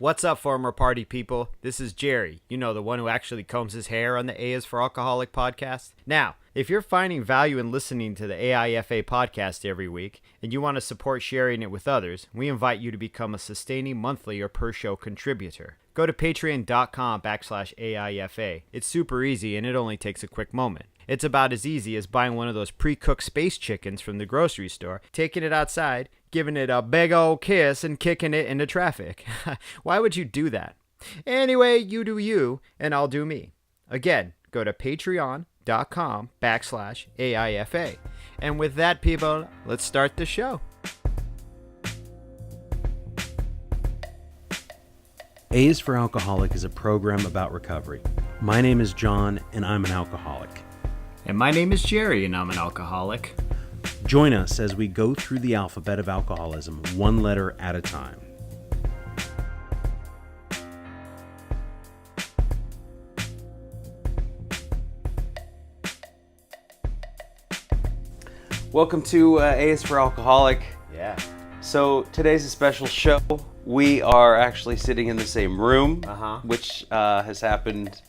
What's up, former party people? This is Jerry, you know, the one who actually combs his hair on the A is for Alcoholic podcast. Now, if you're finding value in listening to the AIFA podcast every week and you want to support sharing it with others, we invite you to become a sustaining monthly or per show contributor. Go to patreon.com/AIFA. It's super easy and it only takes a quick moment. It's about as easy as buying one of those pre-cooked space chickens from the grocery store, taking it outside, giving it a big old kiss, and kicking it into traffic. Why would you do that? Anyway, you do you, and I'll do me. Again, go to patreon.com/AIFA. And with that, people, let's start the show. A is for Alcoholic is a program about recovery. My name is John, and I'm an alcoholic. And my name is Jerry, and I'm an alcoholic. Join us as we go through the alphabet of alcoholism, one letter at a time. Welcome to A is for Alcoholic. Yeah. So today's a special show. We are actually sitting in the same room, which has happened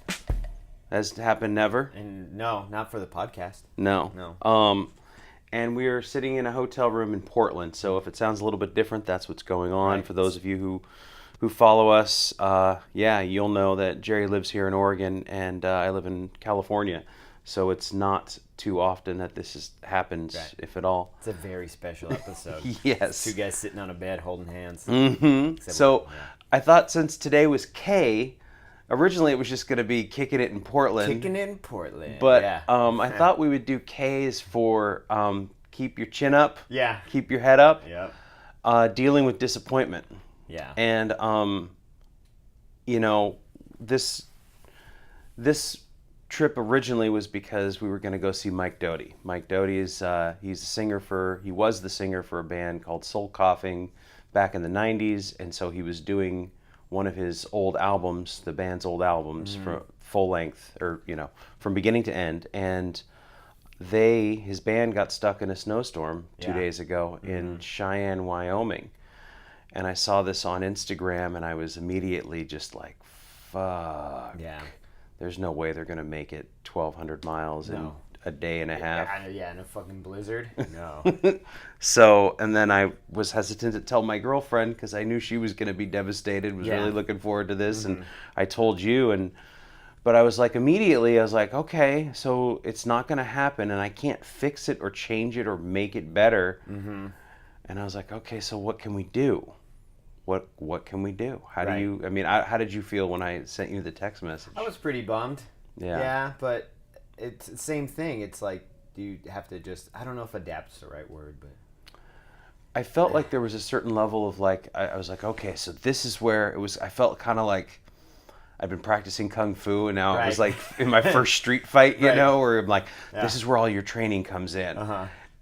never. And no, not for the podcast. No. And we are sitting in a hotel room in Portland. So if it sounds a little bit different, that's what's going on. Right. For those of you who follow us, you'll know that Jerry lives here in Oregon and I live in California. So it's not too often that this happens, right, if at all. It's a very special episode. Yes. Two guys sitting on a bed holding hands. Mm-hmm. So I thought since today was K, originally it was just going to be Kicking It in Portland. Kicking It in Portland. But I thought we would do K's for keep your chin up. Yeah. Keep your head up. Yep. Dealing with disappointment. Yeah. And, this trip originally was because we were going to go see Mike Doty. Mike Doty is he was the singer for a band called Soul Coughing back in the 90s, and so he was doing one of his old albums, the band's old albums, for full length, or from beginning to end. And his band got stuck in a snowstorm 2 days ago in Cheyenne, Wyoming. And I saw this on Instagram, and I was immediately just like, fuck. Yeah. There's no way they're going to make it 1,200 miles in a day and a half. Yeah, in a fucking blizzard. No. So, and then I was hesitant to tell my girlfriend because I knew she was going to be devastated, was really looking forward to this. And I told you, but I was like, immediately, I was like, okay, so it's not going to happen and I can't fix it or change it or make it better. Mm-hmm. And I was like, okay, so what can we do? What can we do? How did you feel when I sent you the text message? I was pretty bummed. Yeah. Yeah, but it's the same thing. It's like, do you have to just, I don't know if adapt's the right word, but I felt like there was a certain level of like, I was like, okay, so this is where it was, I felt kind of like I've been practicing Kung Fu and now it was like in my first street fight, where I'm like, this is where all your training comes in.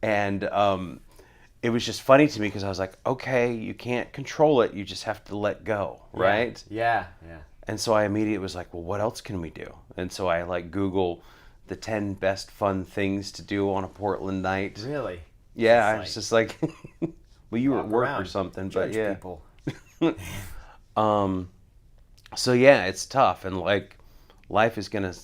And, it was just funny to me because I was like, okay, you can't control it. You just have to let go, right? Yeah. And so I immediately was like, well, what else can we do? And so I Google the 10 best fun things to do on a Portland night. Really? Yeah, I was just like, well, you were at work or something, Judge but yeah. People. So yeah, it's tough. And life is going to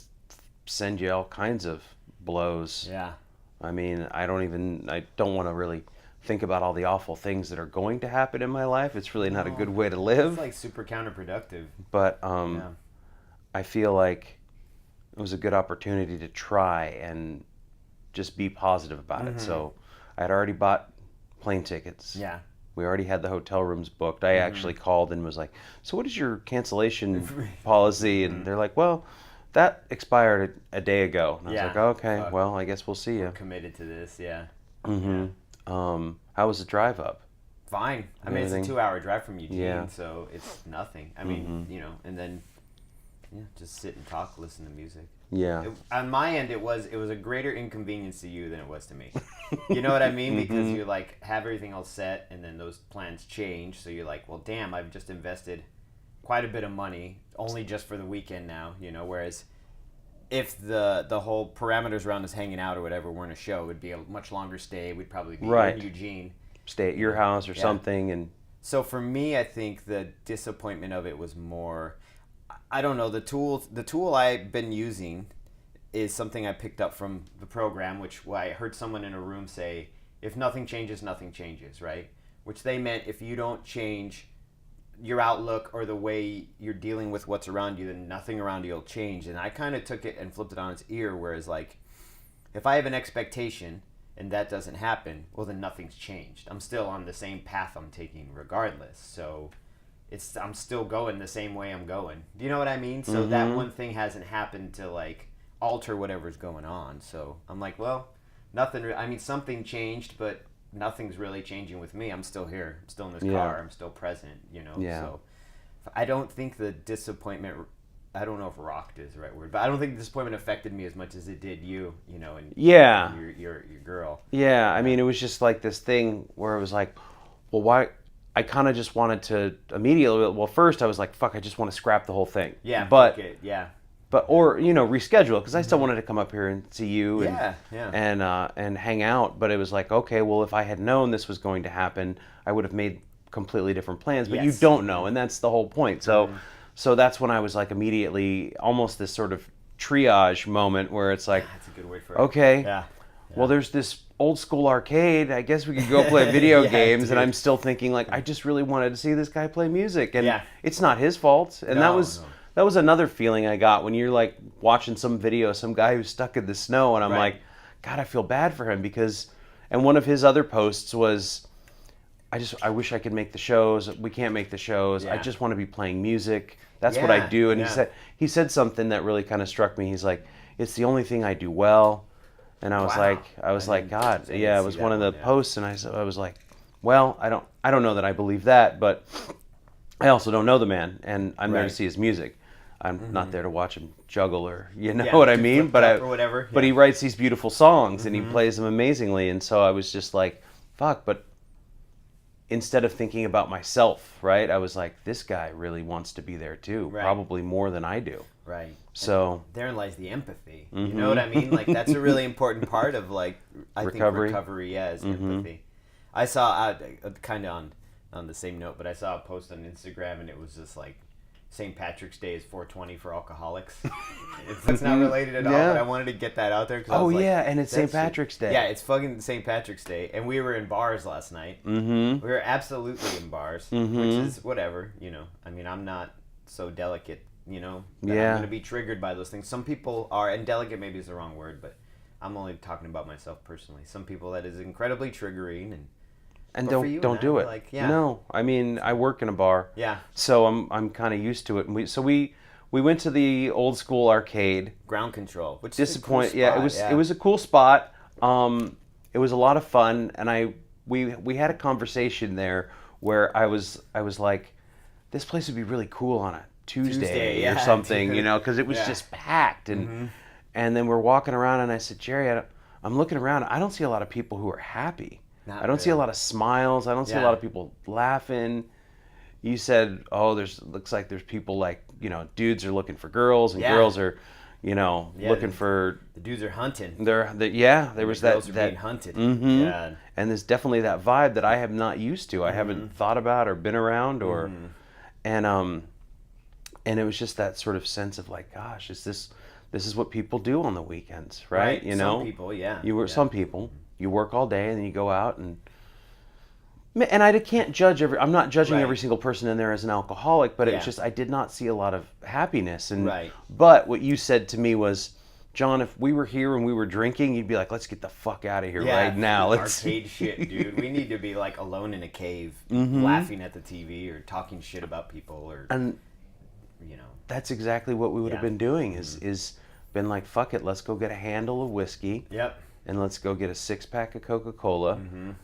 send you all kinds of blows. Yeah. I mean, I don't want to really think about all the awful things that are going to happen in my life. It's really not a good way to live. It's like super counterproductive. But I feel like it was a good opportunity to try and just be positive about it. So I had already bought plane tickets. Yeah. We already had the hotel rooms booked. I actually called and was like, so what is your cancellation policy? And they're like, well, that expired a day ago. And I was like, okay, well, I guess we'll see you. We're committed to this, yeah. Mm-hmm. Yeah. How was the drive up? Fine. I mean, it's a 2-hour drive from Eugene, so it's nothing. I mean, and then just sit and talk, listen to music. Yeah. On my end, it was a greater inconvenience to you than it was to me. You know what I mean? Because you have everything all set, and then those plans change. So you're like, well, damn, I've just invested quite a bit of money only just for the weekend now. Whereas if the whole parameters around us hanging out or whatever weren't a show, it would be a much longer stay. We'd probably be in Eugene. Stay at your house or something, and So for me, I think the disappointment of it was more, I don't know, the tool I've been using is something I picked up from the program, which I heard someone in a room say, if nothing changes, nothing changes, right? Which they meant if you don't change your outlook or the way you're dealing with what's around you, then nothing around you will change. And I kind of took it and flipped it on its ear, whereas like, if I have an expectation and that doesn't happen, well then nothing's changed. I'm still on the same path I'm taking regardless. So I'm still going the same way I'm going. Do you know what I mean? So that one thing hasn't happened to like alter whatever's going on. So I'm like, well, I mean, something changed, but nothing's really changing with me. I'm still here. I'm still in this car. I'm still present, Yeah. So I don't think the disappointment, I don't know if rocked is the right word, but I don't think the disappointment affected me as much as it did you, and Yeah. your girl. Yeah, I mean, it was just like this thing where it was like, well, why? I kind of just wanted to immediately. Well, first I was like, fuck, I just want to scrap the whole thing. Yeah, but fuck it, yeah. But or reschedule because I still wanted to come up here and see you and hang out. But it was like, okay, well, if I had known this was going to happen, I would have made completely different plans. But you don't know, and that's the whole point. So, so that's when I was like immediately almost this sort of triage moment where it's like, that's a good word for it. Okay, Yeah. Well, there's this old school arcade. I guess we could go play video games. Dude. And I'm still thinking like, I just really wanted to see this guy play music, and Yeah. it's not his fault. And that was another feeling I got when you're like watching some video, some guy who's stuck in the snow, and I'm like, God, I feel bad for him because. And one of his other posts was, I wish I could make the shows. We can't make the shows. I just want to be playing music. That's what I do. And he said something that really kind of struck me. He's like, it's the only thing I do well. And I was like, God, yeah. It was one of the posts, and I was like, well, I don't know that I believe that, but I also don't know the man, and I'm there to see his music. I'm not there to watch him juggle or what I mean. But or whatever. But he writes these beautiful songs and he plays them amazingly, and so I was just like, fuck. But instead of thinking about myself, right, I was like, this guy really wants to be there too, probably more than I do. Right. So and therein lies the empathy. You know what I mean? Like that's a really important part of like I think recovery. Yeah, is empathy. I saw kind of on the same note, but I saw a post on Instagram and it was just like St. Patrick's Day is 420 for alcoholics. It's not related at all, but I wanted to get that out there. Cause and it's St. Patrick's Day. Yeah, it's fucking St. Patrick's Day, and we were in bars last night. We were absolutely in bars, which is whatever. I mean, I'm not so delicate. That I'm going to be triggered by those things. Some people are, and delicate maybe is the wrong word, but I'm only talking about myself personally. Some people that is incredibly triggering, and don't do it. Like, No, I mean, I work in a bar. Yeah. So I'm kind of used to it. And we went to the old school arcade. Ground Control, which disappoint. is a cool spot. It was a cool spot. It was a lot of fun, and we had a conversation there where I was like, this place would be really cool on a Tuesday or something, because it was just packed, and then we're walking around, and I said, Jerry, I'm looking around. I don't see a lot of people who are happy. I don't see a lot of smiles. I don't see a lot of people laughing. You said, looks like there's people like, dudes are looking for girls, and girls are, looking for. The dudes are hunting. There was that. Girls are being hunted. Yeah. And there's definitely that vibe that I have not used to. I haven't thought about or been around or, and it was just that sort of sense of like, gosh, this is what people do on the weekends, right? Some people, yeah. Some people. You work all day and then you go out and I can't judge I'm not judging every single person in there as an alcoholic, but it's just I did not see a lot of happiness. And but what you said to me was, John, if we were here and we were drinking, you'd be like, let's get the fuck out of here right now. Arcade shit, dude. We need to be like alone in a cave, laughing at the TV or talking shit about people and that's exactly what we would have been doing is been like, fuck it, let's go get a handle of whiskey. Yep. And let's go get a 6-pack of Coca-Cola.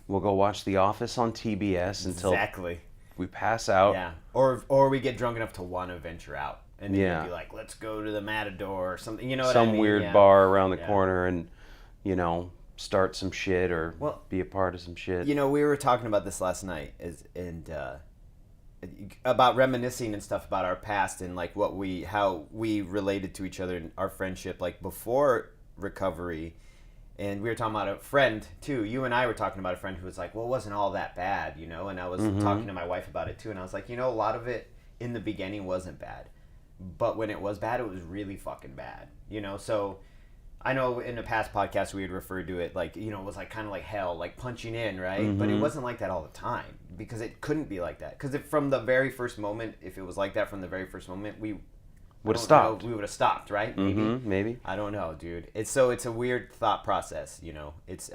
We'll go watch The Office on TBS until we pass out. Yeah. Or we get drunk enough to want to venture out. And then you'd be like, let's go to the Matador or something. You know what I mean? Some weird bar around the corner and, start some shit or be a part of some shit. We were talking about this last night about reminiscing and stuff about our past and like how we related to each other in our friendship like before recovery. And we were talking about a friend too. You and I were talking about a friend who was like, well, it wasn't all that bad, you know? And I was talking to my wife about it too. And I was like, you know, a lot of it in the beginning wasn't bad. But when it was bad, it was really fucking bad, you know? So I know in the past podcast we had referred to it like, you know, it was like kind of like hell, like punching in, right? But it wasn't like that all the time because it couldn't be like that. Because from the very first moment, if it was like that from the very first moment, we would have stopped. We would have stopped, right? Maybe. Maybe. I don't know, dude. It's a weird thought process, you know. It's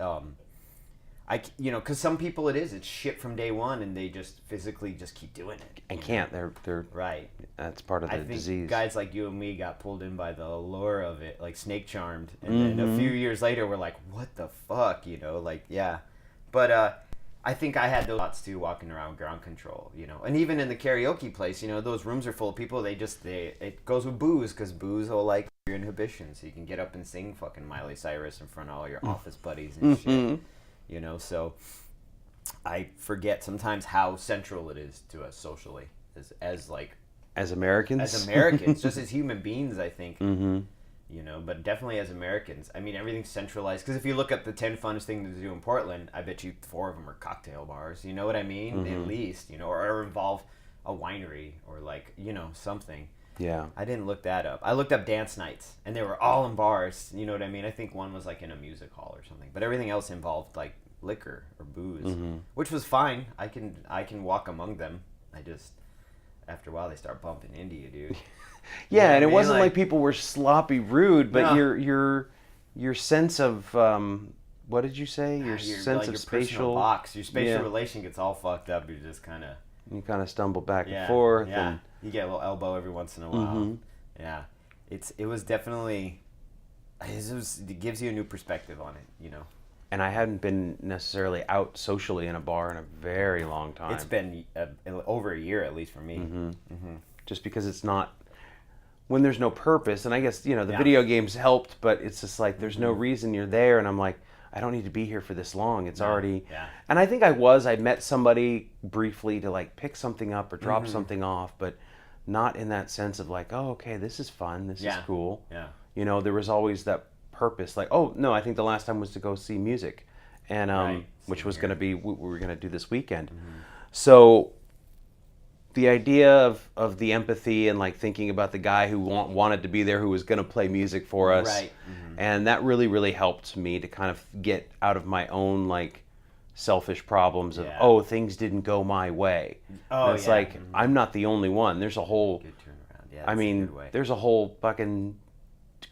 you know, because some people it's shit from day one, and they just physically just keep doing it And can't. They're right. That's part of the disease. Guys like you and me got pulled in by the allure of it, like snake charmed, and then a few years later, we're like, what the fuck, you know? Like, yeah. But I think I had those thoughts too, walking around ground control, you know. And even in the karaoke place, you know, those rooms are full of people. It goes with booze, because booze will like your inhibition, so you can get up and sing fucking Miley Cyrus in front of all your office buddies and shit. You know, so I forget sometimes how central it is to us socially as Americans, just as human beings, I think. You know, but definitely as Americans. I mean, everything's centralized. Because if you look at the 10 funnest things to do in Portland, I bet you 4 of them are cocktail bars. You know what I mean? At least, you know, or involve a winery or like, you know, something. Yeah. I didn't look that up. I looked up dance nights, and they were all in bars. You know what I mean? I think one was like in a music hall or something, but everything else involved like liquor or booze, which was fine. I can walk among them. I just after a while they start bumping India, dude. Yeah, and it wasn't like people were sloppy rude, but your sense of what did you say? Your sense of spatial box, your spatial relation gets all fucked up. You just kind of stumble back and forth. Yeah, and you get a little elbow every once in a while. Yeah, it was definitely it gives you a new perspective on it, you know. And I hadn't been necessarily out socially in a bar in a very long time. It's been over a year at least for me. Just because it's not when there's no purpose, and I guess you know the video games helped, but it's just like there's no reason you're there, and I'm like, I don't need to be here for this long. It's already. Yeah. And I think I met somebody briefly to like pick something up or drop something off, but not in that sense of like, oh, okay, this is fun, this is cool. Yeah. You know, there was always that purpose, like, oh no, I think the last time was to go see music, and which was going to be we were going to do this weekend. So the idea of the empathy and like thinking about the guy who wanted to be there, who was going to play music for us, right. And that really helped me to kind of get out of my own like selfish problems of things didn't go my way. And it's like I'm not the only one. There's a whole good turnaround. Yeah, I mean there's a whole fucking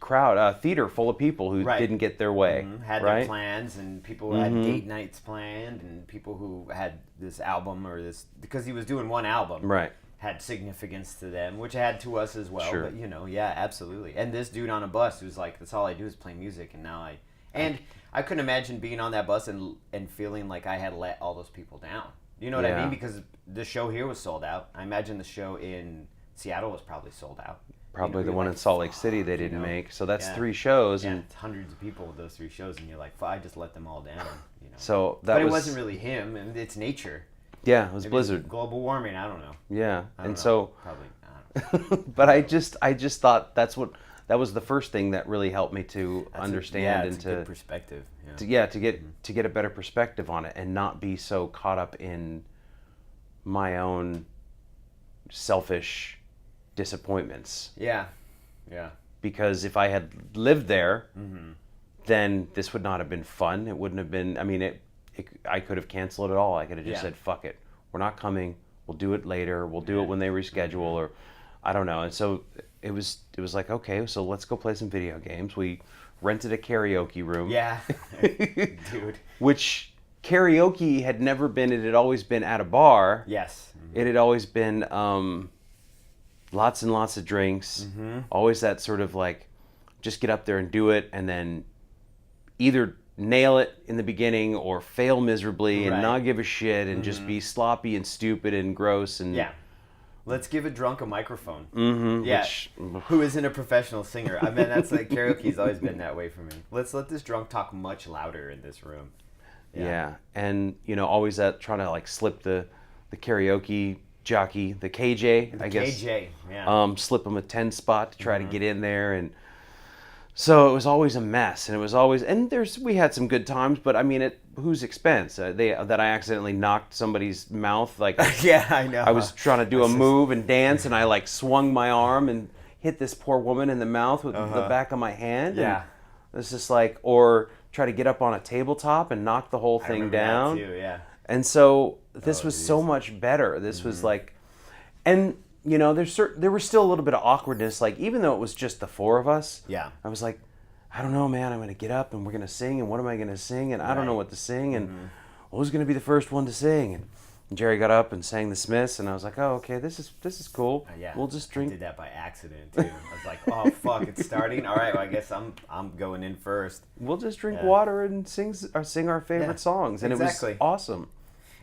crowd, theater full of people who didn't get their way, had their plans, and people who had date nights planned, and people who had this album or this because he was doing one album, had significance to them, which had to us as well. But you know, yeah, absolutely. And this dude on a bus who's like, that's all I do is play music, and now I couldn't imagine being on that bus and feeling like I had let all those people down. You know what I mean? Because the show here was sold out. I imagine the show in Seattle was probably sold out. Probably the one in Salt Lake City they didn't make. So that's 3 shows, and hundreds of people with those 3 shows, and you're like, I just let them all down. You know. So but it wasn't really him, and it's nature. Yeah, it was blizzard. Global warming. I don't know. Yeah, and so probably. I don't know. But I just thought that was the first thing that really helped me to understand and to good perspective. To get a better perspective on it and not be so caught up in my own selfish disappointments. Yeah. Because if I had lived there, then this would not have been fun. It wouldn't have been. I mean, I could have canceled it all. I could have just said, "Fuck it, we're not coming. We'll do it later. We'll do it when they reschedule, or I don't know." And so it was like, okay, so let's go play some video games. We rented a karaoke room. Yeah, dude. Which karaoke had never been. It had always been at a bar. Yes. It had always been. Lots and lots of drinks, always that sort of like, just get up there and do it, and then either nail it in the beginning or fail miserably and not give a shit and just be sloppy and stupid and gross and let's give a drunk a microphone. Who isn't a professional singer? I mean, that's like karaoke's always been that way for me. Let's let this drunk talk much louder in this room. Yeah, and you know, always that trying to like slip the karaoke jockey, the KJ, I guess. KJ, slip him a 10 spot to try to get in there, and So it was always a mess, and it was always, and we had some good times, but I mean, at whose expense? That I accidentally knocked somebody's mouth, like Yeah, I know. I was trying to do a move and dance, and I like swung my arm and hit this poor woman in the mouth with the back of my hand. Yeah. And it's just like, or try to get up on a tabletop and knock the whole I thing remember down. that too, yeah. And so this was geez. so much better. This was like, and you know, there was still a little bit of awkwardness. Like even though it was just the four of us, Yeah. I was like, I don't know, man. I'm gonna get up and we're gonna sing, and what am I gonna sing? And I don't know what to sing, and who's gonna be the first one to sing? And Jerry got up and sang the Smiths, and I was like, oh, okay, this is cool. Yeah. We'll just drink. I did that by accident too. I was like, oh fuck, it's starting. All right, well, I guess I'm going in first. We'll just drink water and sing our favorite songs, and exactly. it was awesome.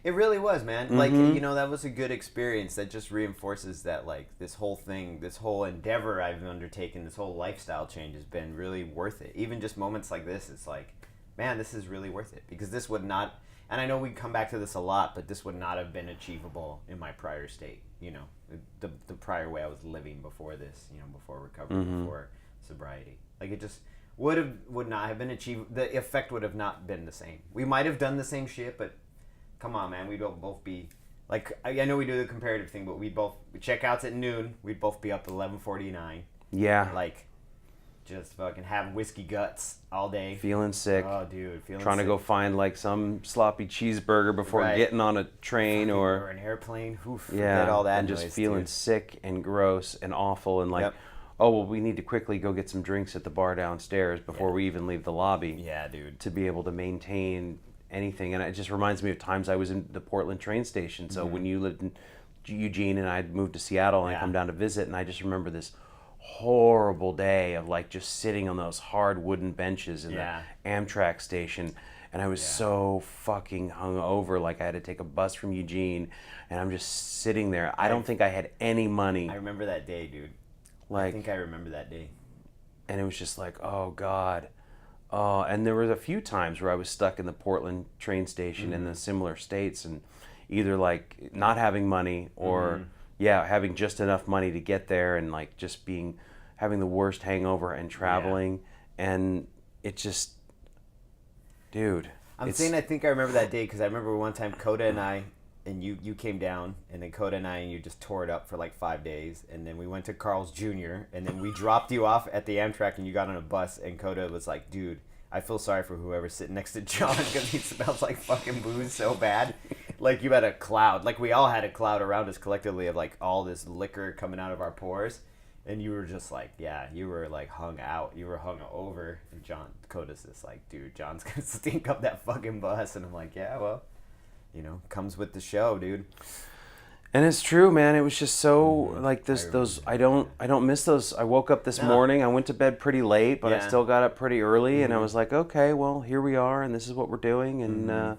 It really was, man. Like, you know, that was a good experience that just reinforces that, like, this whole thing, this whole endeavor I've undertaken, this whole lifestyle change has been really worth it. Even just moments like this, it's like, man, this is really worth it. Because this would not, and I know we come back to this a lot, but this would not have been achievable in my prior state, you know, the prior way I was living before this, you know, before recovery, before sobriety. Like, it just would not have been achieved. The effect would have not been the same. We might have done the same shit, but come on, man. We'd both be like, I know we do the comparative thing, but we check outs at noon. We'd both be up at 11:49. Yeah. Like, just fucking have whiskey guts all day. Feeling sick. Oh, dude, trying to go find like some sloppy cheeseburger before getting on a train or an airplane. Oof, forget all that and noise, just feeling dude. sick and gross and awful and like, oh well, we need to quickly go get some drinks at the bar downstairs before we even leave the lobby. Yeah, dude. To be able to maintain anything. And it just reminds me of times I was in the Portland train station. So when you lived in Eugene and I'd moved to Seattle and I come down to visit, and I just remember this horrible day of like just sitting on those hard wooden benches in the Amtrak station, and I was so fucking hungover, like I had to take a bus from Eugene, and I'm just sitting there. I don't think I had any money. I remember that day, dude. Like, I think I remember that day. And it was just like, oh God. And there was a few times where I was stuck in the Portland train station in the similar states, and either like not having money or having just enough money to get there, and like just having the worst hangover and traveling, and it just, dude. I'm saying I think I remember that day because I remember one time Coda and I, and you came down, and then Coda and I and you just tore it up for like 5 days, and then we went to Carl's Jr., and then we dropped you off at the Amtrak, and you got on a bus, and Coda was like, dude, I feel sorry for whoever's sitting next to John because he smells like fucking booze so bad. Like you had a cloud, like we all had a cloud around us collectively of like all this liquor coming out of our pores, and you were just like, you were like hung out, you were hung over, and Coda's just like, dude, John's gonna stink up that fucking bus, and I'm like, yeah, well, you know, comes with the show, dude. And it's true, man. It was just so like those. I don't miss those. I woke up this morning. I went to bed pretty late, but I still got up pretty early, and I was like, okay, well, here we are, and this is what we're doing, and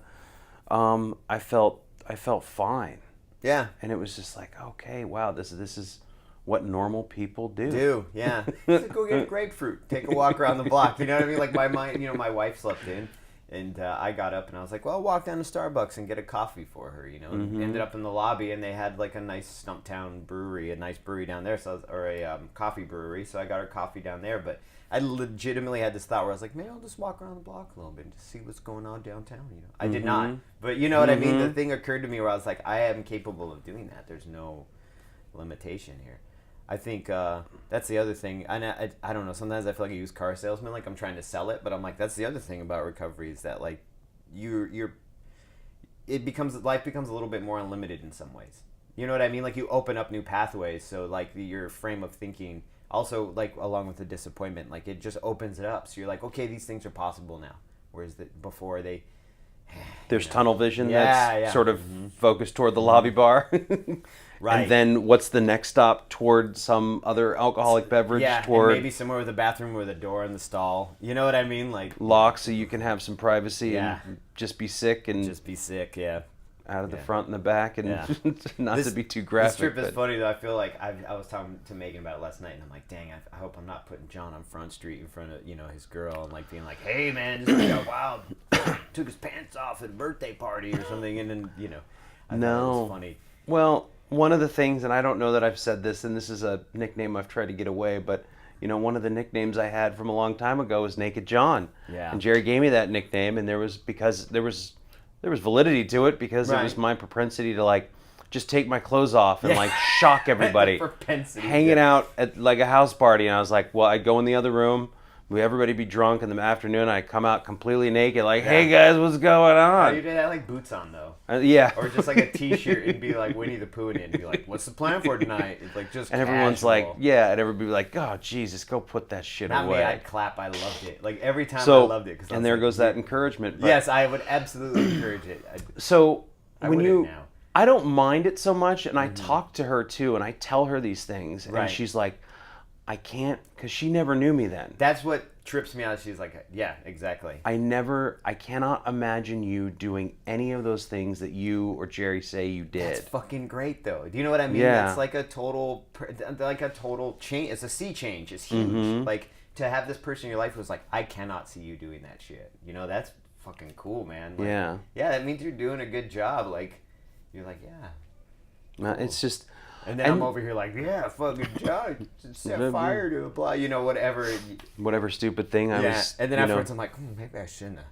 I felt fine. Yeah. And it was just like, okay, wow, this is what normal people do. Go get a grapefruit, take a walk around the block. You know what I mean? Like my wife slept in. And I got up and I was like, well, I'll walk down to Starbucks and get a coffee for her, you know. And ended up in the lobby, and they had like a nice Stumptown brewery, a nice brewery down there, or a coffee brewery. So I got her coffee down there. But I legitimately had this thought where I was like, maybe I'll just walk around the block a little bit and just see what's going on downtown, you know. I did not. But you know what I mean? The thing occurred to me where I was like, I am capable of doing that. There's no limitation here. I think that's the other thing. And I don't know. Sometimes I feel like a used car salesman, like I'm trying to sell it, but I'm like, that's the other thing about recovery is that like life becomes a little bit more unlimited in some ways. You know what I mean? Like you open up new pathways. So like your frame of thinking also, like along with the disappointment, like it just opens it up. So you're like, okay, these things are possible now. Whereas before there's tunnel vision that's sort of focused toward the lobby bar. Right. And then what's the next stop toward some other alcoholic beverage? Toward and maybe somewhere with a bathroom with a door in the stall. You know what I mean? Like lock so you can have some privacy and just be sick and out of the front and the back and not to be too graphic. This trip is funny though. I feel like I was talking to Megan about it last night, and I'm like, dang, I hope I'm not putting John on Front Street in front of his girl and like being like, hey man, just got wild, took his pants off at a birthday party or something, and then I thought it was funny. Well, one of the things, and I don't know that I've said this, and this is a nickname I've tried to get away, but one of the nicknames I had from a long time ago was Naked John. Yeah. And Jerry gave me that nickname, and there was validity to it because it was Right. my propensity to like just take my clothes off and like shock everybody. Propensity. Hanging out at like a house party, and I was like, well, I'd go in the other room, everybody be drunk in the afternoon, I'd come out completely naked, like, hey guys, what's going Oh, on? you did have like boots on though. Yeah. Or just like a t-shirt and be like Winnie the Pooh in it and be like, what's the plan for tonight? It's like just And everyone's casual. like, yeah, and everybody be like, oh, Jesus, go put that shit Not away. me, I'd clap. I loved it. Like every time So, I loved it. and there goes that encouragement. But, Yes, I would absolutely encourage it. So I when wouldn't you, now. I don't mind it so much, and I talk to her too, and I tell her these things, and Right. she's like, I can't, because she never knew me then. That's what trips me out. She's like, yeah, exactly. I cannot imagine you doing any of those things that you or Jerry say you did. That's fucking great though. Do you know what I mean? Yeah. That's like a total change. It's a sea change. It's huge. Mm-hmm. Like to have this person in your life who's like, I cannot see you doing that shit. That's fucking cool, man. Like, Yeah. Yeah, that means you're doing a good job. Like, you're like, yeah. It's just, And then I'm over here like, yeah, fucking job. Set fire to blah, whatever. whatever stupid thing I Yeah. was. And then afterwards I'm like, maybe I shouldn't have.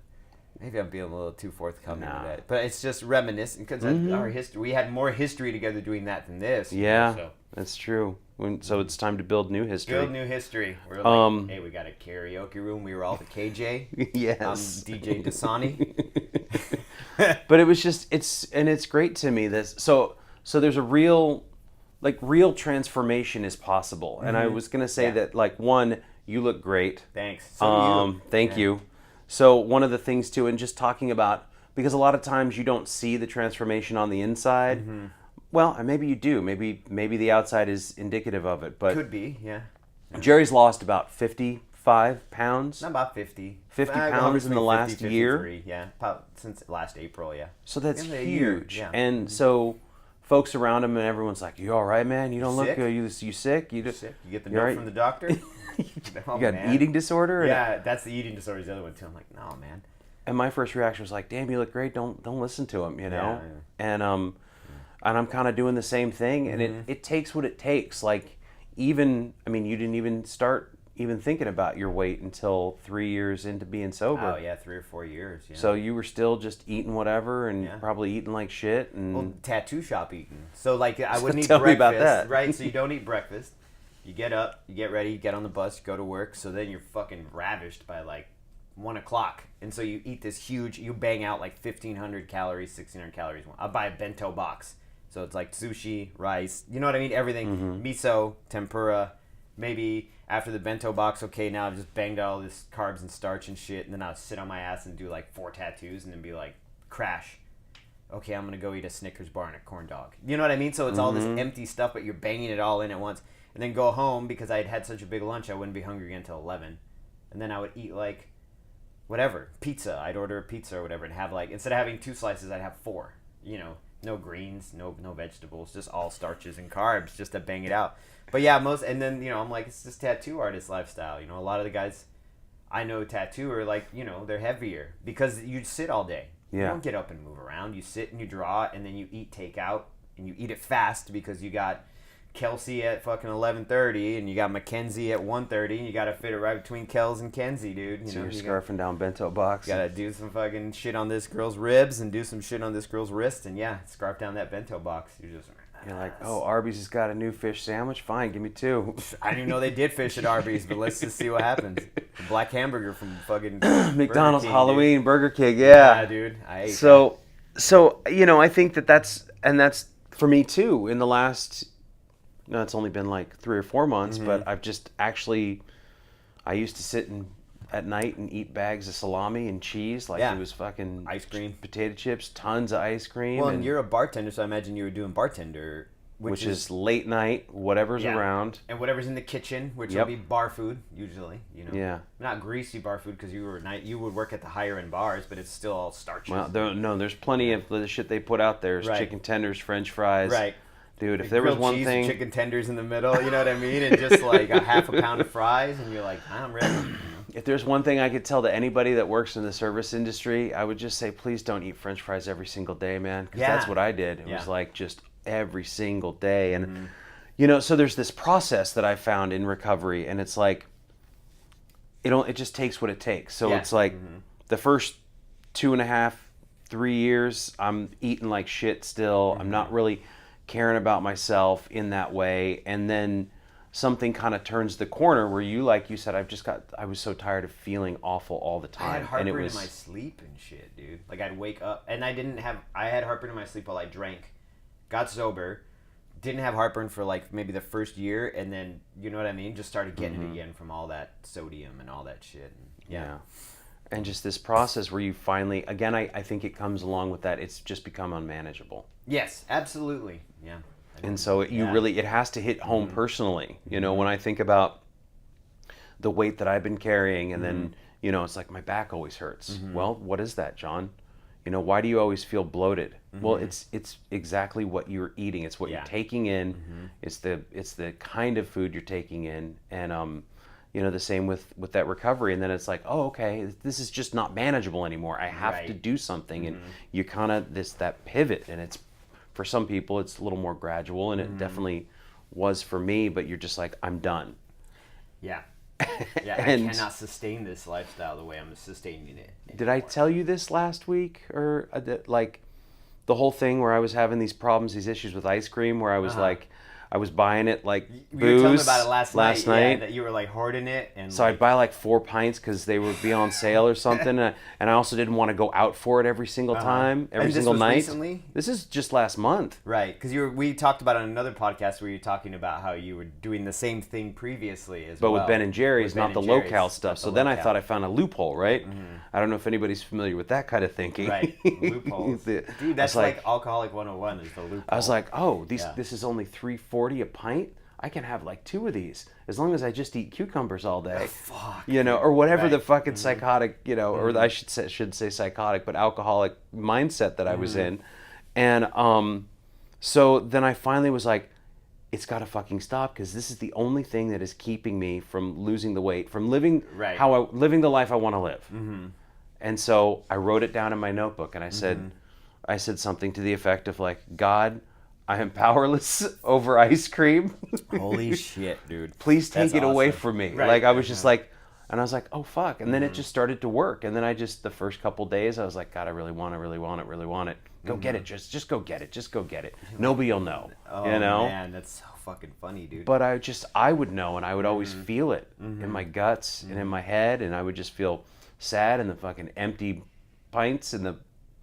Maybe I'm being a little too forthcoming with that. But it's just reminiscent because our history. We had more history together doing that than this. Yeah, So that's true. So it's time to build new history. build new history. We're like, hey, we got a karaoke room. We were all the KJ. Yes. DJ Dasani. But it was just it's great to me that so there's a real transformation is possible. And I was gonna say that like one, you look great. Thanks. So do you. Thank you. So one of the things too, and just talking about, because a lot of times you don't see the transformation on the inside. Well, and maybe you do. Maybe the outside is indicative of it. But Could be, yeah. Jerry's lost about 55 pounds. Not about 50. 50 I've pounds in the 50, last year? 53, yeah. About since last April, yeah. So that's In a year, huge. yeah. And so folks around him and everyone's like, you all right, man? You don't look Sick? good. You sick? You Sick. You get the you note all right? from the doctor? Oh, You got man. eating disorder? Yeah, that's the eating disorder. The other one too. I'm like, no, man. And my first reaction was like, damn, you look great. Don't listen to him, Yeah. And I'm kind of doing the same thing, and it takes what it takes. Like, you didn't even start thinking about your weight until 3 years into being sober. Oh yeah, 3 or 4 years. Yeah. So you were still just eating whatever and Yeah. probably eating like shit. And Well, tattoo shop eating. So like I wouldn't eat tell me breakfast, about that. right? So you don't eat breakfast. You get up, you get ready, you get on the bus, you go to work. So then you're fucking ravished by like 1 o'clock, and so you eat this huge. You bang out like 1,500 calories, 1,600 calories. I'll buy a bento box. So it's like sushi, rice. You know what I mean? Everything. Miso, tempura. Maybe after the bento box, okay, now I've just banged out all this carbs and starch and shit, and then I'll sit on my ass and do like 4 tattoos, and then be like, crash. Okay, I'm gonna go eat a Snickers bar and a corn dog. You know what I mean? So it's all this empty stuff, but you're banging it all in at once, and then go home because I had such a big lunch, I wouldn't be hungry again until 11, and then I would eat like whatever pizza. I'd order a pizza or whatever, and have like instead of having 2 slices, I'd have 4. No greens, no vegetables, just all starches and carbs, just to bang it out. But yeah, and then I'm like, it's just tattoo artist lifestyle. A lot of the guys I know tattoo are like, they're heavier because you sit all day. Yeah. You don't get up and move around. You sit and you draw, and then you eat takeout, and you eat it fast because you got Kelsey at fucking 11:30, and you got Mackenzie at 1:30, and you got to fit it right between Kels and Kenzie, dude. so you're scarfing down bento box. Gotta do some fucking shit on this girl's ribs and do some shit on this girl's wrist, and yeah, scarf down that bento box. You're like, oh, Arby's has got a new fish sandwich. Fine, give me 2. I didn't even know they did fish at Arby's, but let's just see what happens. The black hamburger from fucking McDonald's, Burger King, Halloween, dude. Burger King, yeah. Dude, I ate So I think that's for me too. In the last, no, it's only been like 3 or 4 months, but I've just actually, I used to sit at night and eat bags of salami and cheese like it was fucking ice cream, potato chips, tons of ice cream. Well, and you're a bartender, so I imagine you were doing bartender, which is late night, whatever's around, and whatever's in the kitchen, which will be bar food usually. Yeah, not greasy bar food because you would work at the higher end bars, but it's still all starches. Well, there's plenty of the shit they put out there. There's chicken tenders, French fries, right. Dude, if there was one cheese thing, and chicken tenders in the middle, you know what I mean, and just like a half a pound of fries, and you're like, I'm ready. If there's one thing I could tell to anybody that works in the service industry, I would just say, please don't eat French fries every single day, man. Because that's what I did. It was like just every single day. And, So there's this process that I found in recovery, and it's like, it just takes what it takes. So it's like the first 2.5, 3 years, I'm eating like shit still. I'm not really caring about myself in that way. And then something kind of turns the corner where like you said, I was so tired of feeling awful all the time. I had heartburn in my sleep and shit, dude. Like I'd wake up and I had heartburn in my sleep while I drank, got sober, didn't have heartburn for like maybe the first year, and then, you know what I mean? Just started getting it again from all that sodium and all that shit. And, yeah. And just this process where you finally, again, I think it comes along with that. It's just become unmanageable. Yes, absolutely. Yeah. And so it has to hit home personally. When I think about the weight that I've been carrying, and then, it's like my back always hurts. Well, what is that, John? Why do you always feel bloated? Well, it's exactly what you're eating. It's what you're taking in. It's the kind of food you're taking in. And, the same with that recovery. And then it's like, oh, okay, this is just not manageable anymore. I have to do something. And you kind of, that pivot, and it's, for some people, it's a little more gradual, and it definitely was for me, but you're just like, I'm done. Yeah. Yeah, I cannot sustain this lifestyle the way I'm sustaining it anymore. Did I tell you this last week? Or, like, the whole thing where I was having these problems, these issues with ice cream, where I was like, I was buying it like booze. You were telling me about it last night. Yeah, that you were like hoarding it. And so I'd buy like 4 pints because they would be on sale or something. And I also didn't want to go out for it every single time, every single night. Recently? This is just last month. Right, because we talked about it on another podcast where you're talking about how you were doing the same thing previously as well. But with Ben and Jerry's, not the low-cal stuff. So then I thought I found a loophole, right? I don't know if anybody's familiar with that kind of thinking. Right, loopholes. Dude, that's like Alcoholic 101 is the loophole. I was like, oh, this is only $3.40 a pint? I can have like 2 of these as long as I just eat cucumbers all day, or whatever the fucking psychotic, or I should say psychotic, but alcoholic mindset that I was in. And so then I finally was like, it's got to fucking stop, because this is the only thing that is keeping me from losing the weight, from living living the life I want to live. And so I wrote it down in my notebook, and I said something to the effect of like, God, I am powerless over ice cream. Holy shit, dude. Please take it away from me. Right. Like, I was just like, and I was like, oh, fuck. And then it just started to work. And then the first couple days, I was like, God, I really want it. Go get it. Just go get it. Just go get it. Nobody will know. Oh, man, that's so fucking funny, dude. But I would know, and I would always feel it in my guts and in my head. And I would just feel sad, and the fucking empty pints and the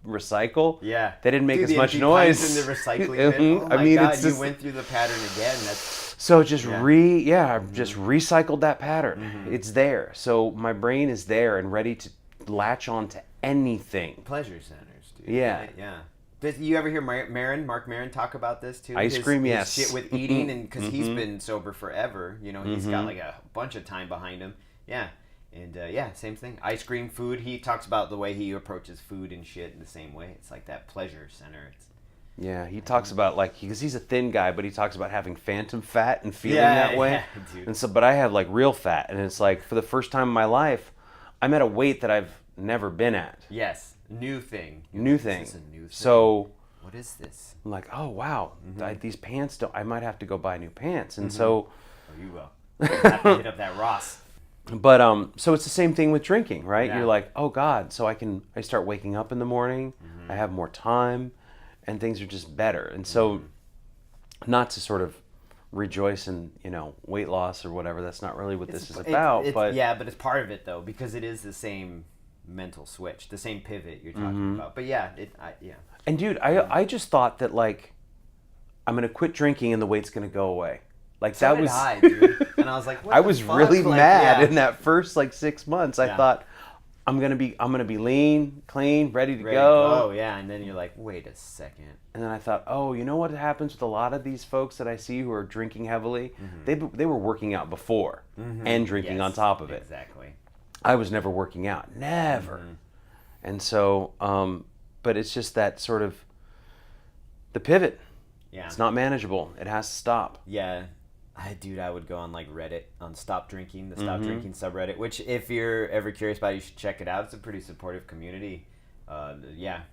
recycle. Yeah, they didn't make as much noise. In the recycling bin. Oh my God, it's just, you went through the pattern again. That's so just just recycled that pattern. It's there, so my brain is there and ready to latch on to anything. Pleasure centers, dude. Yeah. Did you ever hear Mark Maron talk about this too? Ice cream, his shit with eating, and because he's been sober forever, he's got like a bunch of time behind him. Yeah. And same thing. Ice cream, food. He talks about the way he approaches food and shit in the same way. It's like that pleasure center. He talks about because he's a thin guy, but he talks about having phantom fat and feeling that way. Yeah, dude. And so, but I have like real fat, and it's like for the first time in my life, I'm at a weight that I've never been at. Yes, new thing. This is a new thing. So what is this? I'm like, oh wow, these pants don't. I might have to go buy new pants, and so. Oh, you will. You have to hit up that Ross. But so it's the same thing with drinking, right? Yeah. You're like, oh God, so I start waking up in the morning, I have more time, and things are just better. And so, not to sort of rejoice in weight loss or whatever. That's not really what this is about. But it's part of it though, because it is the same mental switch, the same pivot you're talking about. But And dude, I just thought that like, I'm gonna quit drinking and the weight's gonna go away. Like so that was, dude. And I was like, what I the was fuck? really mad in that first 6 months. I thought, I'm gonna be lean, clean, ready to go. Oh yeah, and then you're like, wait a second. And then I thought, oh, you know what happens with a lot of these folks that I see who are drinking heavily? They were working out before and drinking on top of it. Exactly. I was never working out, never. And so, but it's just that sort of the pivot. Yeah, it's not manageable. It has to stop. Yeah. I would go on Reddit on Stop Drinking, the Stop Drinking subreddit, which if you're ever curious about it, you should check it out. It's a pretty supportive community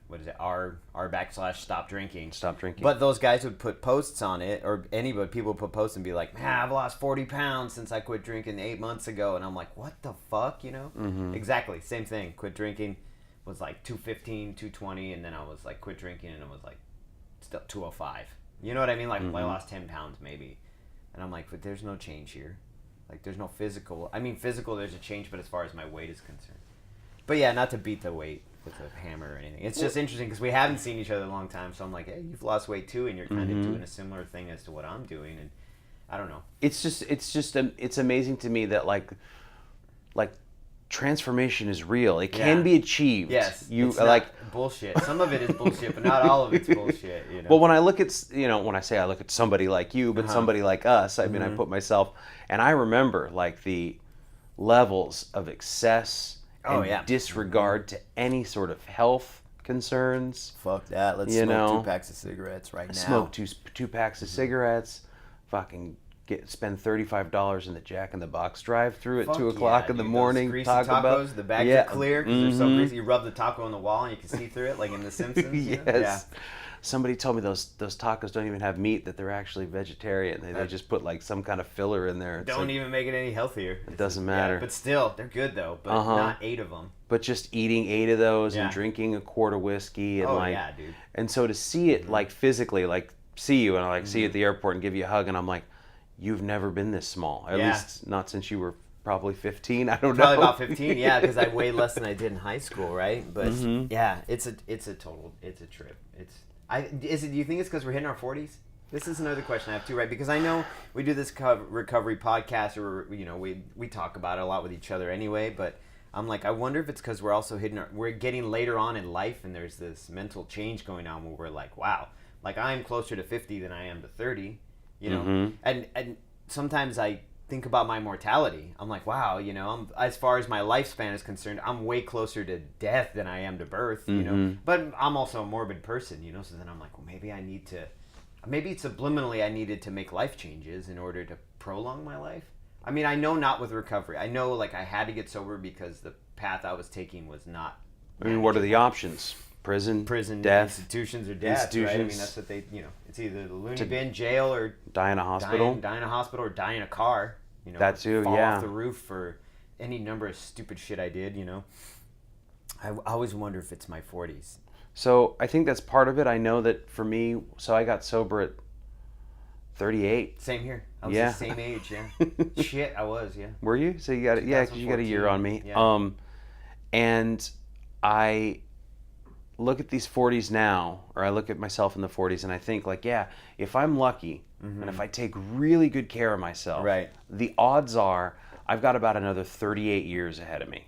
what is it? R/stop drinking. Stop drinking. But those guys would put posts on it, or people would put posts and be like, man, I've lost 40 pounds since I quit drinking 8 months ago. And I'm like, what the fuck, you know? Mm-hmm. Exactly, same thing. Quit drinking was like 215, 220, and then I was like, quit drinking, and it was like still 205. You know what I mean? Like, I lost 10 pounds maybe. And I'm like, but there's no change here. Like, there's no physical. I mean, physical, there's a change, but as far as my weight is concerned. But yeah, not to beat the weight with a hammer or anything. It's just interesting because we haven't seen each other in a long time. So I'm like, hey, you've lost weight too, and you're kind of doing a similar thing as to what I'm doing. And I don't know. It's amazing to me that like transformation is real. It can be achieved. Yes, you it's not like bullshit. Some of it is bullshit, but not all of it's bullshit. You know. Well, when I look at, when I say I look at somebody like you, but somebody like us, I mean, I put myself, and I remember like the levels of excess and disregard to any sort of health concerns. Fuck that. Let's smoke 2 packs of cigarettes right now. Smoke two packs of cigarettes. Fucking spend $35 in the Jack in the Box drive-through at 2 o'clock in the morning. Those greasy Talk tacos, about the bags are clear because they're so greasy. You rub the taco on the wall and you can see through it, like in The Simpsons. Yes. Yeah. Somebody told me those tacos don't even have meat; that they're actually vegetarian. They just put like some kind of filler in there. It's don't even make it any healthier. It doesn't matter. Yeah, but still, they're good though. But not 8 of them. But just eating 8 of those and drinking a quart of whiskey and dude. And so to see it like physically, like see you and I like see you at the airport and give you a hug, and I'm like, you've never been this small. At least not since you were probably 15. I don't know. Probably about 15. Yeah, because I weighed less than I did in high school, right? But yeah, it's a trip. Do you think it's because we're hitting our 40s? This is another question I have too, right? Because I know we do this recovery podcast, or we talk about it a lot with each other anyway. But I'm like, I wonder if it's because we're also we're getting later on in life, and there's this mental change going on where we're like, wow, like I'm closer to 50 than I am to 30, you know. And sometimes I think about my mortality. I'm like, wow, I'm, as far as my lifespan is concerned, I'm way closer to death than I am to birth, you know. But I'm also a morbid person, so then I'm like, well, maybe subliminally I needed to make life changes in order to prolong my life. I mean, I know not with recovery. I know like I had to get sober because the path I was taking was not. I mean, what are the options? Prison, death, institutions, or death. Right? I mean, that's what they. It's either the loony bin, jail, or die in a hospital. Die in a hospital, or die in a car. That too. Fall off the roof for any number of stupid shit I did. I always wonder if it's my 40s. So I think that's part of it. I know that for me, so I got sober at 38. Same here. I was the same age. Yeah. Shit, I was. Yeah. Were you? So you got it. Yeah, because you got a year on me. Yeah. And I look at these 40s now, or I look at myself in the 40s, and I think like, if I'm lucky, and if I take really good care of myself, right, the odds are I've got about another 38 years ahead of me.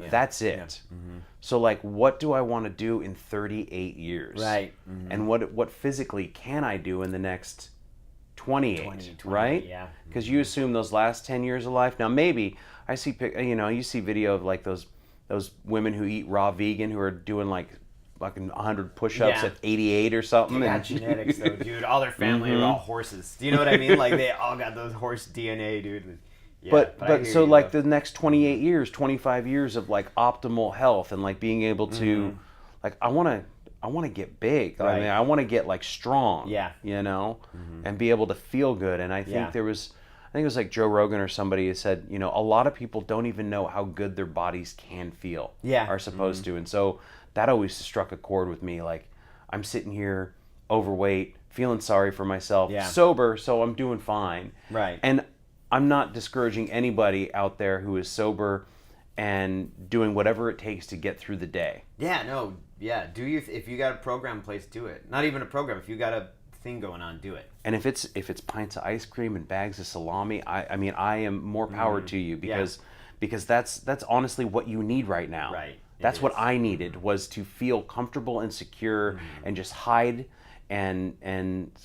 That's it. Yeah. So like, what do I want to do in 38 years? Right. And what physically can I do in the next 28, 20, right? Yeah. Because you assume those last 10 years of life. Now maybe I see, you see video of like those women who eat raw vegan who are doing like fucking 100 push-ups at 88 or something. They got genetics though, dude. All their family are all horses. Do you know what I mean? Like they all got those horse DNA, dude. Yeah, but so like the next 28 years, 25 years of like optimal health and like being able to, like I want to get big. Right. I mean, I want to get like strong. Yeah. And be able to feel good. And I think I think it was like Joe Rogan or somebody who said, a lot of people don't even know how good their bodies can feel. Are supposed to. And so that always struck a chord with me. Like I'm sitting here overweight, feeling sorry for myself, sober, so I'm doing fine. Right. And I'm not discouraging anybody out there who is sober and doing whatever it takes to get through the day. Yeah, no, yeah. If you got a program in place, do it. Not even a program. If you got a thing going on, do it. And if it's pints of ice cream and bags of salami, I mean, I am more power to you because that's honestly what you need right now. Right. That's what I needed, was to feel comfortable and secure and just hide and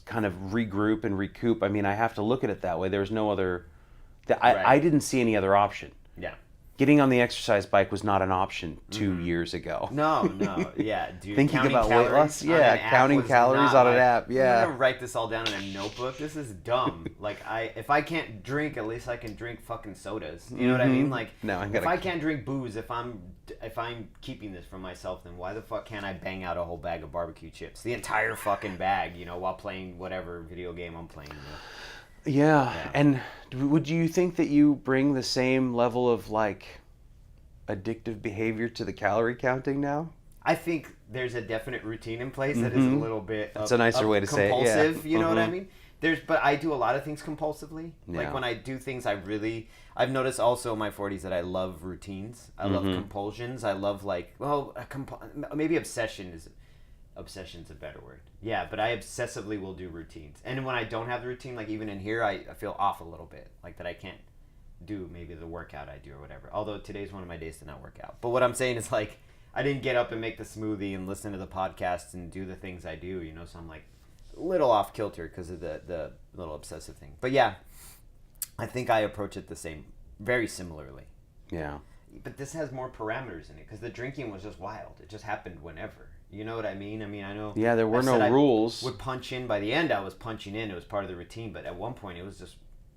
kind of regroup and recoup. I mean, I have to look at it that way. There's no other. I didn't see any other option. Yeah. getting on the exercise bike was not an option 2 years ago. No, yeah. Dude, Thinking counting about weight calories loss? on Yeah, an app counting was calories not on an my- app, yeah. I'm gonna write this all down in a notebook. This is dumb. Like, if I can't drink, at least I can drink fucking sodas. You know what I mean? Like, No, if I can't drink booze, if I'm keeping this from myself, then why the fuck can't I bang out a whole bag of barbecue chips? The entire fucking bag, you know, while playing whatever video game I'm playing. Yeah. And would you think that you bring the same level of like addictive behavior to the calorie counting now? I think there's a definite routine in place that is a little bit. That's a nicer way to say it, yeah. Compulsive, you know what I mean? But I do a lot of things compulsively. Yeah. Like when I do things, I've noticed also in my 40s that I love routines. I love compulsions. I love maybe obsession's a better word. Yeah, but I obsessively will do routines. And when I don't have the routine, like even in here, I feel off a little bit. Like that I can't do maybe the workout I do or whatever. Although today's one of my days to not work out. But what I'm saying is like, I didn't get up and make the smoothie and listen to the podcasts and do the things I do, you know, so I'm like a little off kilter because of the little obsessive thing. But yeah, I think I approach it very similarly. Yeah. But this has more parameters in it because the drinking was just wild. It just happened whenever. You know what I mean? I know. Yeah, there were no rules. I would punch in. By the end, I was punching in. It was part of the routine. But at one point, it was just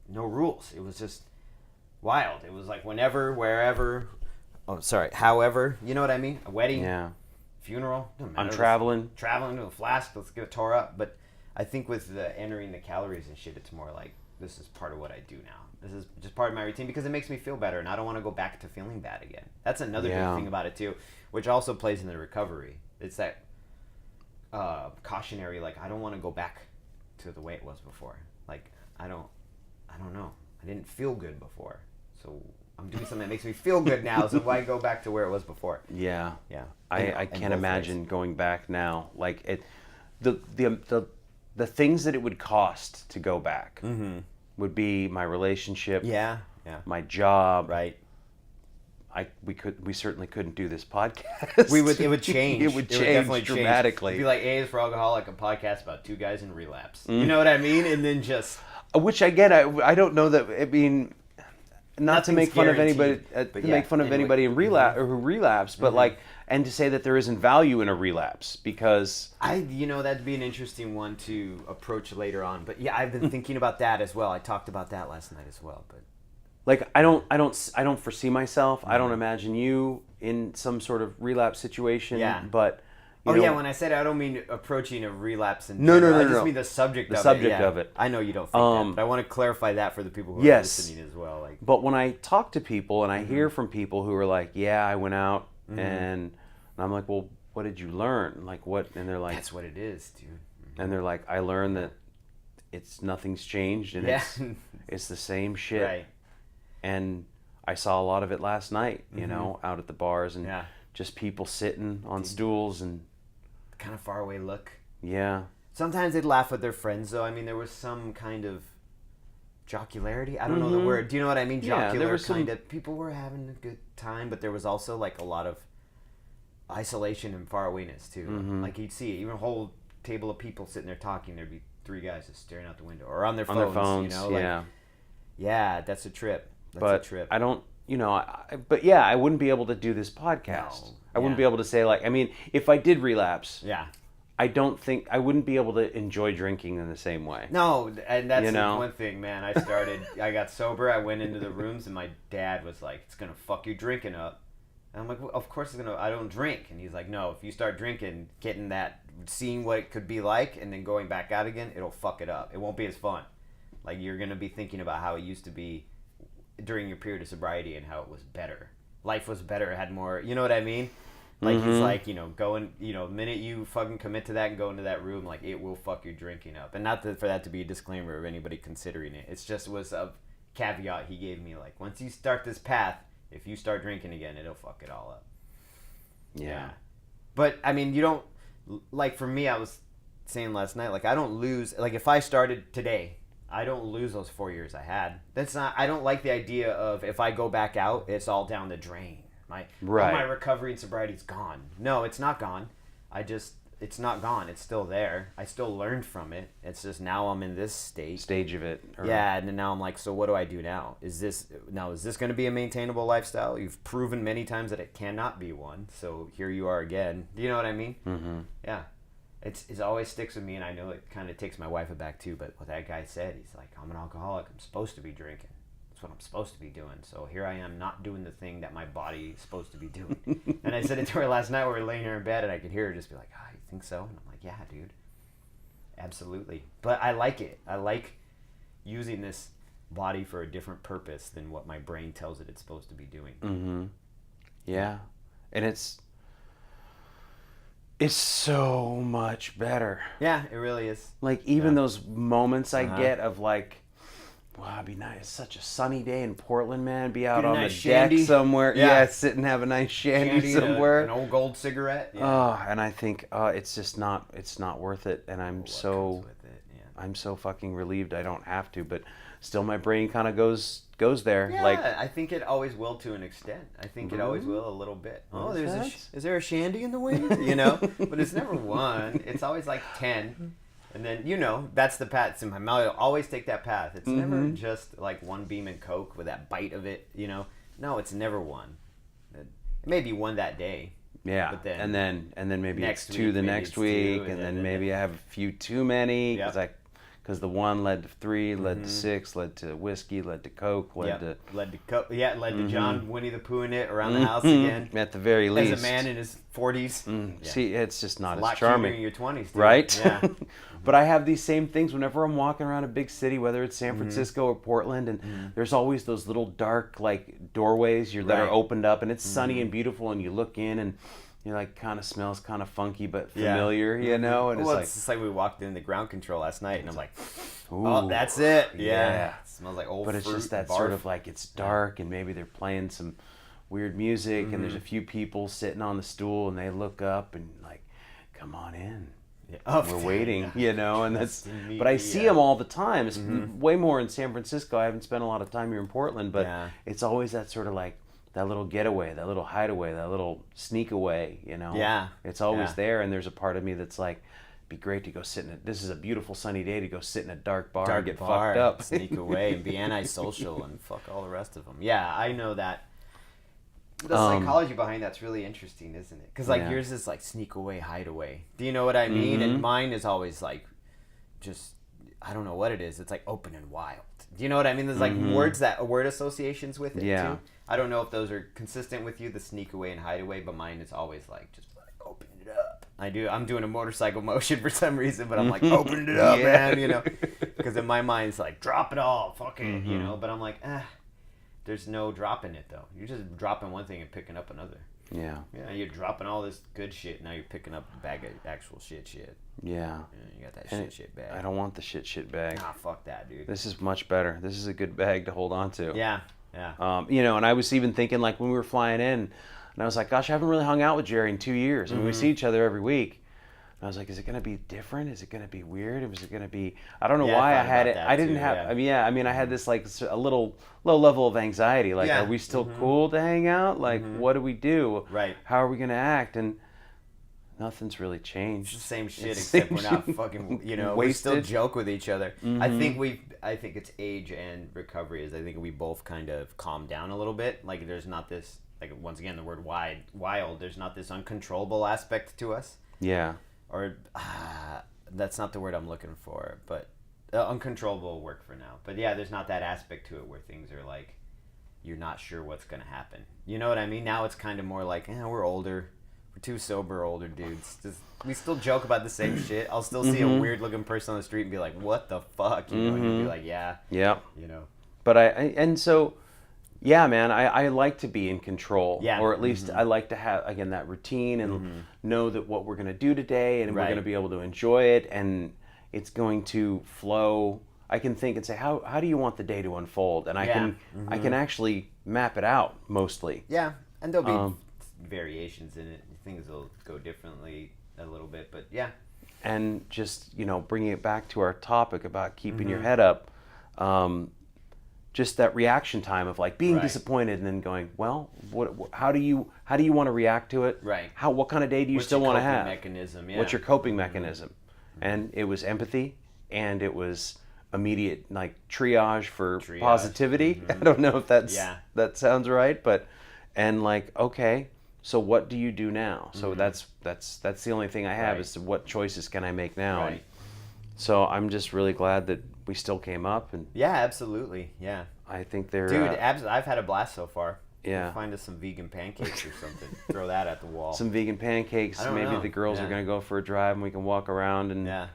no rules. It was just wild. It was like whenever, wherever. Oh, sorry. However, you know what I mean? A wedding, funeral. I'm traveling. Traveling to a flask. Let's get it tore up. But I think with the entering the calories and shit, it's more like this is part of what I do now. This is just part of my routine because it makes me feel better, and I don't want to go back to feeling bad again. That's another big thing about it too, which also plays in the recovery. It's that cautionary, like I don't want to go back to the way it was before. Like I don't know. I didn't feel good before, so I'm doing something that makes me feel good now. So why go back to where it was before? Yeah. I can't both imagine ways. going back now. Like the things that it would cost to go back would be my relationship. Yeah. My job. Right. We certainly couldn't do this podcast. It would change. It would definitely dramatically. It'd be like A is for Alcoholic, a podcast about two guys in relapse. You know what I mean? And then just which I get. I don't know that. I mean, not to make fun of anybody. Anybody in relapse or who relapse, but like, and to say that there isn't value in a relapse because that'd be an interesting one to approach later on. But yeah, I've been thinking about that as well. I talked about that last night as well. But like, I don't foresee myself. I don't imagine you in some sort of relapse situation. Yeah. But when I said I don't mean approaching a relapse in No. I just mean the subject of it. I know you don't think that, but I want to clarify that for the people who are listening as well. Like, but when I talk to people and I hear from people who are like, yeah, I went out and I'm like, well, what did you learn? Like what? And they're like, that's what it is, dude. And they're like, I learned that nothing's changed and it's the same shit. Right. And I saw a lot of it last night, out at the bars and just people sitting on stools and kind of far away look. Yeah. Sometimes they'd laugh with their friends, though. I mean, there was some kind of jocularity. I don't know the word. Do you know what I mean? Jocular there was kind of. People were having a good time, but there was also like a lot of isolation and far awayness too. Like you'd see even a whole table of people sitting there talking. There'd be three guys just staring out the window or on their phones. You know, like, yeah, that's a trip. That's a trip. I don't. But yeah, I wouldn't be able to do this podcast. No. I wouldn't be able to say like, I mean, if I did relapse, I don't think I wouldn't be able to enjoy drinking in the same way. No, and that's one thing, man. I got sober. I went into the rooms, and my dad was like, "It's gonna fuck your drinking up." And I'm like, well, "Of course it's gonna. I don't drink." And he's like, "No, if you start drinking, seeing what it could be like, and then going back out again, it'll fuck it up. It won't be as fun. Like you're gonna be thinking about how it used to be during your period of sobriety and how it was better. Life was better. It had more. You know what I mean?" Like he's like, going, the minute you fucking commit to that and go into that room, like it will fuck your drinking up. And not for that to be a disclaimer of anybody considering it. It's just was a caveat he gave me. Like once you start this path, if you start drinking again, it'll fuck it all up. Yeah. But I mean, you don't like for me. I was saying last night, like I don't lose. Like if I started today, I don't lose those 4 years I had. That's not. I don't like the idea of if I go back out, it's all down the drain. My recovery and sobriety is gone. No, it's not gone. I just it's not gone. It's still there. I still learned from it. It's just now I'm in this stage of it. Yeah, and then now I'm like, so what do I do now? Is this going to be a maintainable lifestyle? You've proven many times that it cannot be one. So here you are again. Do you know what I mean? Mm-hmm. Yeah. It always sticks with me, and I know it kind of takes my wife aback too, but what that guy said, he's like, I'm an alcoholic. I'm supposed to be drinking. That's what I'm supposed to be doing. So here I am not doing the thing that my body is supposed to be doing. And I said it to her last night. We were laying here in bed, and I could hear her just be like, you think so? And I'm like, yeah, dude. Absolutely. But I like it. I like using this body for a different purpose than what my brain tells it it's supposed to be doing. Mm-hmm. Yeah. And it's so much better. Yeah, it really is. Like, even those moments I get of like, wow, it'd be nice. It's such a sunny day in Portland, man. Be out on the deck somewhere. Yeah, sit and have a nice shandy somewhere. An old gold cigarette. Yeah. Oh, and I think it's just not worth it. And I'm I'm so fucking relieved I don't have to. But still, my brain kind of goes there. Yeah, like, I think it always will to an extent. I think it always will a little bit. Oh, is there a shandy in the wind? You know, but it's never one. It's always like 10. And then, that's the path. In my mouth, I'll always take that path. It's never just like one beam and Coke with that bite of it, No, it's never one. It may be one that day. Yeah, but then and then maybe it's two the next week, and then maybe I have a few too many because the one led to 3, led to 6, led to whiskey, led to Coke, led to Coke. Yeah, led to John Winnie the Pooh in it around the house again. At the very least, as a man in his 40s. Yeah. See, it's just not as charming. In your 20s, too. Right? Yeah. But I have these same things whenever I'm walking around a big city, whether it's San Francisco or Portland, and there's always those little dark like doorways that are opened up, and it's sunny and beautiful, and you look in and you're like, kind of smells kind of funky but familiar, and it's just like we walked in the ground control last night, and I'm like, oh, that's it. Yeah. It smells like old but it's fruit just that sort of like, it's dark, and maybe they're playing some weird music, and there's a few people sitting on the stool, and they look up and like, come on in. Yeah. We're waiting, and that's. But I see them all the time. It's way more in San Francisco. I haven't spent a lot of time here in Portland, but it's always that sort of like that little getaway, that little hideaway, that little sneak away. Yeah. It's always there, and there's a part of me that's like, it'd be great to go sit in it. This is a beautiful sunny day to go sit in a dark bar and get fucked up, sneak away, and be antisocial and fuck all the rest of them. Yeah, I know that. The psychology behind that's really interesting, isn't it? Because yours is like sneak away, hide away. Do you know what I mean? And mine is always like, just, I don't know what it is. It's like open and wild. Do you know what I mean? There's like word associations with it too. I don't know if those are consistent with you, the sneak away and hide away, but mine is always like just like open it up. I'm doing a motorcycle motion for some reason, but I'm like open it up, man. Because in my mind it's like drop it all, fuck it, But I'm like, there's no dropping it though. You're just dropping one thing and picking up another. Yeah. Yeah, you're dropping all this good shit. Now you're picking up a bag of actual shit. Yeah. You got that shit bag. I don't want the shit bag. Nah, fuck that, dude. This is much better. This is a good bag to hold on to. Yeah. And I was even thinking like when we were flying in, and I was like, gosh, I haven't really hung out with Jerry in 2 years. I mean, we see each other every week. And I was like, is it going to be different? Is it going to be weird? Is it going to be... I don't know why I had it. I didn't have... Yeah. I mean, I had this like a little low level of anxiety. Like, are we still cool to hang out? Like, what do we do? Right. How are we going to act? And nothing's really changed. It's the same shit, except we're not fucking, we still joke with each other. I think it's age and recovery is I think we both kind of calmed down a little bit. Like, there's not this, like, once again, the word wild, there's not this uncontrollable aspect to us. Yeah. Or that's not the word I'm looking for, but uncontrollable will work for now. But yeah, there's not that aspect to it where things are like you're not sure what's gonna happen. You know what I mean? Now it's kind of more like, we're older, we're two sober older dudes. We still joke about the same shit. I'll still see a weird looking person on the street and be like, "What the fuck?" And you'd be like, "Yeah." But so. Yeah, man, I like to be in control. Yeah. Or at least I like to have, again, that routine and know that what we're going to do today and we're going to be able to enjoy it and it's going to flow. I can think and say, how do you want the day to unfold? And I can actually map it out mostly. Yeah, and there'll be variations in it. Things will go differently a little bit, but yeah. And just, bringing it back to our topic about keeping your head up, just that reaction time of like being Right. disappointed and then going, well, how do you want to react to it? Right. What kind of day do you What's still your want to coping have? mechanism? Yeah. What's your coping mechanism? And it was empathy, and it was immediate like triage for positivity. I don't know if that sounds right, but and like, okay, so what do you do now? So that's the only thing I have is what choices can I make now? Right. And so I'm just really glad that we still came up, and Yeah, absolutely. Yeah. I think they're Dude, I've had a blast so far. Yeah. We'll find us some vegan pancakes or something. Throw that at the wall. some vegan pancakes. I don't Maybe know. the girls are going to go for a drive and we can walk around and Yeah.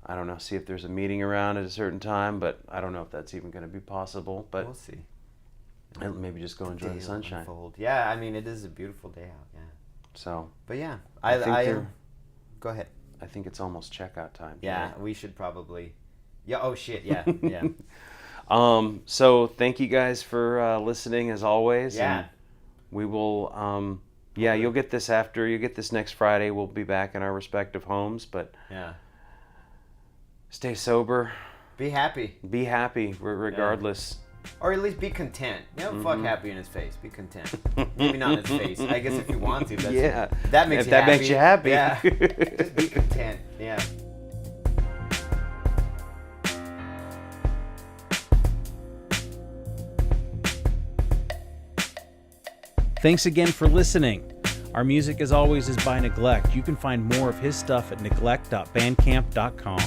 I don't know, see if there's a meeting around at a certain time, but I don't know if that's even going to be possible. But We'll see. and maybe just go enjoy the sunshine. Unfold. Yeah, I mean, it is a beautiful day out. Yeah. So, But yeah, I think go ahead. I think it's almost checkout time. Yeah, we should probably. Yeah. Oh shit. Yeah. Yeah. So thank you guys for listening as always. Yeah. And we will. You'll get this next Friday. We'll be back in our respective homes, but Yeah. stay sober. Be happy. Be happy, regardless. Or at least be content. You know, fuck happy in his face. Be content. Maybe not in his face. I guess if you want to. That's, that makes if you that happy. makes you happy. Yeah. Just be content. Yeah. Thanks again for listening. Our music, as always, is by Neglect. You can find more of his stuff at neglect.bandcamp.com.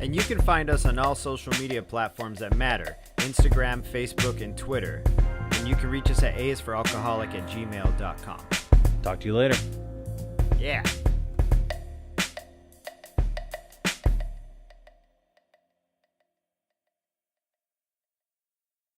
And you can find us on all social media platforms that matter: Instagram, Facebook, and Twitter. And you can reach us at aisforalcoholic@gmail.com. Talk to you later. Yeah.